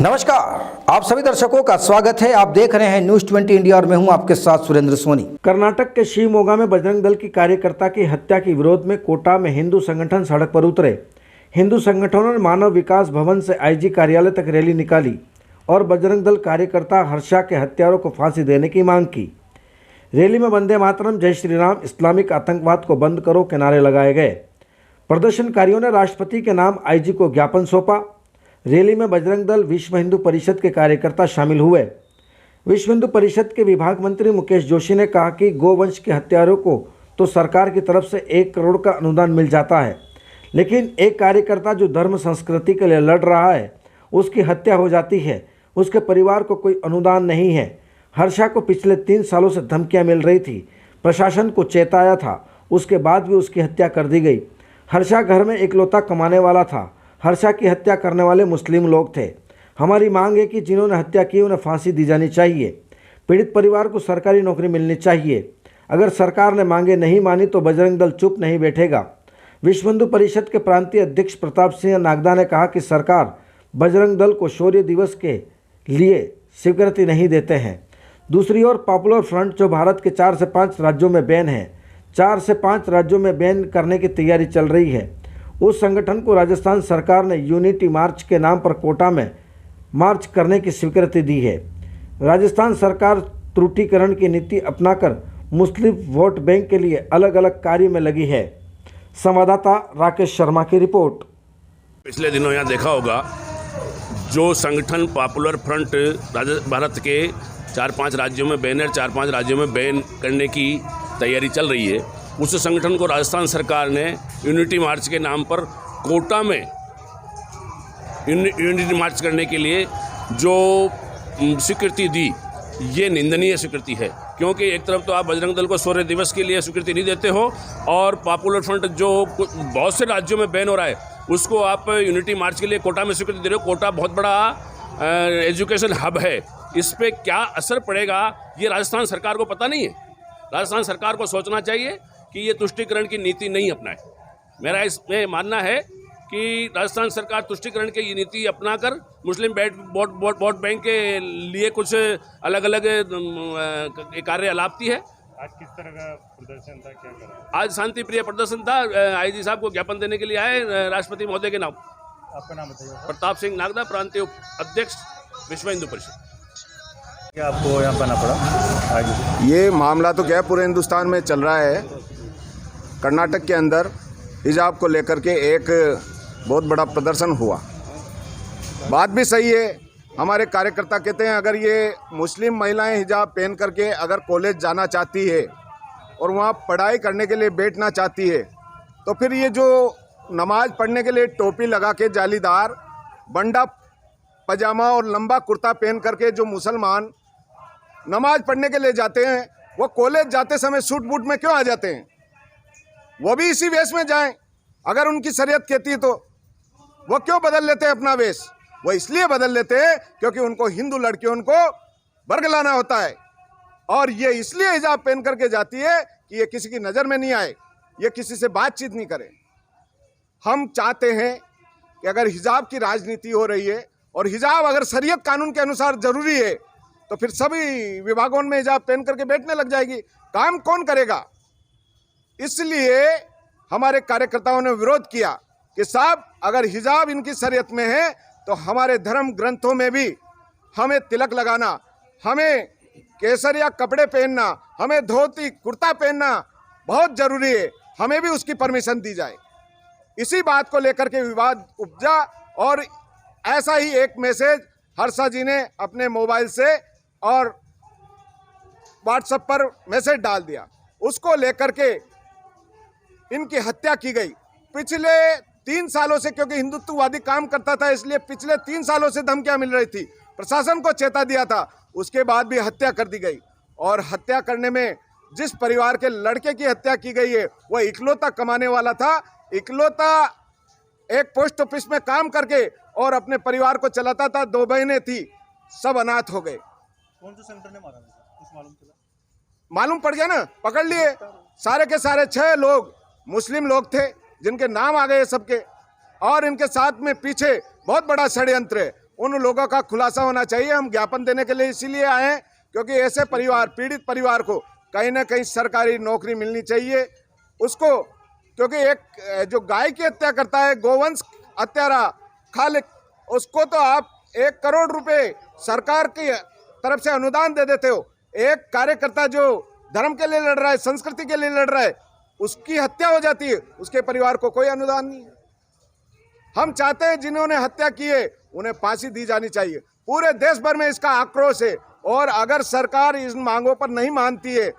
नमस्कार, आप सभी दर्शकों का स्वागत है। आप देख रहे हैं न्यूज़ 20 इंडिया और मैं हूं आपके साथ सुरेंद्र सोनी। कर्नाटक के शिवमोगा में बजरंग दल की कार्यकर्ता की हत्या के विरोध में कोटा में हिंदू संगठन सड़क पर उतरे। हिंदू संगठनों ने मानव विकास भवन से आईजी कार्यालय तक रैली निकाली और बजरंग दल कार्यकर्ता हर्षा के हत्यारों को फांसी देने की मांग की। रैली में वंदे मातरम, जय श्री राम, इस्लामिक आतंकवाद को बंद करो के नारे लगाए गए। प्रदर्शनकारियों ने राष्ट्रपति के नाम आईजी को ज्ञापन सौंपा। रैली में बजरंग दल, विश्व हिंदू परिषद के कार्यकर्ता शामिल हुए। विश्व हिंदू परिषद के विभाग मंत्री मुकेश जोशी ने कहा कि गोवंश के हत्यारों को तो सरकार की तरफ से 1 करोड़ का अनुदान मिल जाता है, लेकिन एक कार्यकर्ता जो धर्म संस्कृति के लिए लड़ रहा है उसकी हत्या हो जाती है, उसके परिवार को कोई अनुदान नहीं है। हर्षा को पिछले 3 सालों से धमकियां मिल रही थी, प्रशासन को चेताया था, उसके बाद भी उसकी हत्या कर दी गई। हर्षा घर में इकलौता कमाने वाला था। हर्षा की हत्या करने वाले मुस्लिम लोग थे। हमारी मांग है कि जिन्होंने हत्या की उन्हें फांसी दी जानी चाहिए। पीड़ित परिवार को सरकारी नौकरी मिलनी चाहिए। अगर सरकार ने मांगे नहीं मानी तो बजरंग दल चुप नहीं बैठेगा। विश्व हिंदू परिषद के प्रांतीय अध्यक्ष प्रताप सिंह नागदा ने कहा कि सरकार बजरंग दल को शौर्य दिवस के लिए स्वीकृति नहीं देते हैं। दूसरी ओर पॉपुलर फ्रंट, जो भारत के 4 से 5 राज्यों में बैन है, 4 से 5 राज्यों में बैन करने की तैयारी चल रही है। उस संगठन को राजस्थान सरकार ने यूनिटी मार्च के नाम पर कोटा में मार्च करने की स्वीकृति दी है। राजस्थान सरकार त्रुटिकरण की नीति अपनाकर मुस्लिम वोट बैंक के लिए अलग अलग कार्य में लगी है। संवाददाता राकेश शर्मा की रिपोर्ट। पिछले दिनों यहाँ देखा होगा, जो संगठन पॉपुलर फ्रंट भारत के 4-5 राज्यों में बैन है, 4-5 राज्यों में बैन करने की तैयारी चल रही है, उस संगठन को राजस्थान सरकार ने यूनिटी मार्च के नाम पर कोटा में यूनिटी मार्च करने के लिए जो स्वीकृति दी, ये निंदनीय स्वीकृति है। क्योंकि एक तरफ तो आप बजरंग दल को शौर्य दिवस के लिए स्वीकृति नहीं देते हो और पॉपुलर फ्रंट जो बहुत से राज्यों में बैन हो रहा है उसको आप यूनिटी मार्च के लिए कोटा में स्वीकृति दे रहे हो। कोटा बहुत बड़ा एजुकेशन हब है, इस पर क्या असर पड़ेगा ये राजस्थान सरकार को पता नहीं है। राजस्थान सरकार को सोचना चाहिए कि ये तुष्टीकरण की नीति नहीं अपनाए। मेरा इसमें मानना है कि राजस्थान सरकार तुष्टीकरण की ये नीति अपनाकर मुस्लिम वोट बैंक के लिए कुछ अलग अलग कार्य अलापती है। आज किस तरह का प्रदर्शन था, क्या करा? आज शांति प्रिय प्रदर्शन था। आईजी साहब को ज्ञापन देने के लिए आए, राष्ट्रपति महोदय के नाम। आपका नाम बताइए। प्रताप सिंह नागदा, प्रांतीय अध्यक्ष, विश्व हिंदू परिषद। क्या आपको यहाँ पाना पड़ा आज? ये मामला तो क्या है, पूरे हिंदुस्तान में चल रहा है। कर्नाटक के अंदर हिजाब को लेकर के एक बहुत बड़ा प्रदर्शन हुआ। बात भी सही है, हमारे कार्यकर्ता कहते हैं अगर ये मुस्लिम महिलाएं हिजाब पहन करके अगर कॉलेज जाना चाहती है और वहाँ पढ़ाई करने के लिए बैठना चाहती है, तो फिर ये जो नमाज पढ़ने के लिए टोपी लगा के जालीदार बंडा पजामा और लंबा कुर्ता पहन करके जो मुसलमान नमाज पढ़ने के लिए जाते हैं, वो कॉलेज जाते समय सूट बूट में क्यों आ जाते हैं? वो भी इसी वेश में जाएं। अगर उनकी शरीयत कहती है तो वो क्यों बदल लेते हैं अपना वेश? वो इसलिए बदल लेते हैं क्योंकि उनको हिंदू लड़कियों को बरगलाना होता है, और ये इसलिए हिजाब पहन करके जाती है कि ये किसी की नज़र में नहीं आए, ये किसी से बातचीत नहीं करे। हम चाहते हैं कि अगर हिजाब की राजनीति हो रही है और हिजाब अगर शरीयत कानून के अनुसार ज़रूरी है तो फिर सभी विभागों में हिजाब पहन करके बैठने लग जाएगी। काम कौन करेगा? इसलिए हमारे कार्यकर्ताओं ने विरोध किया कि साहब अगर हिजाब इनकी शरीयत में है तो हमारे धर्म ग्रंथों में भी हमें तिलक लगाना, हमें केसरिया कपड़े पहनना, हमें धोती कुर्ता पहनना बहुत ज़रूरी है, हमें भी उसकी परमिशन दी जाए। इसी बात को लेकर के विवाद उपजा और ऐसा ही एक मैसेज हर्षा जी ने अपने मोबाइल से और व्हाट्सएप पर मैसेज डाल दिया। उसको लेकर के इनकी हत्या की गई। पिछले 3 सालों से, क्योंकि हिंदुत्ववादी काम करता था इसलिए पिछले 3 सालों से धमकियां मिल रही थी, प्रशासन को चेता दिया था, उसके बाद भी हत्या कर दी गई। और हत्या करने में जिस परिवार के लड़के की हत्या की गई है वह इकलौता कमाने वाला था, इकलौता एक पोस्ट ऑफिस में काम करके और अपने परिवार को चलाता था। 2 बहनें थी, सब अनाथ हो गए। कौन से संगठन ने मारा? कुछ मालूम चला? मालूम पड़ गया ना, पकड़ लिए। सारे के सारे 6 लोग मुस्लिम लोग थे जिनके नाम आ गए सबके, और इनके साथ में पीछे बहुत बड़ा षड्यंत्र है। उन लोगों का खुलासा होना चाहिए। हम ज्ञापन देने के लिए इसीलिए आए हैं क्योंकि ऐसे परिवार, पीड़ित परिवार को कहीं ना कहीं सरकारी नौकरी मिलनी चाहिए उसको, क्योंकि एक जो गाय की हत्या करता है, गोवंश हत्यारा खालिक, उसको तो आप 1 करोड़ रुपए सरकार की तरफ से अनुदान दे देते हो। एक कार्यकर्ता जो धर्म के लिए लड़ रहा है, संस्कृति के लिए लड़ रहा है, उसकी हत्या हो जाती है, उसके परिवार को कोई अनुदान नहीं है। हम चाहते हैं जिन्होंने हत्या की है उन्हें फांसी दी जानी चाहिए। पूरे देश भर में इसका आक्रोश है और अगर सरकार इन मांगों पर नहीं मानती है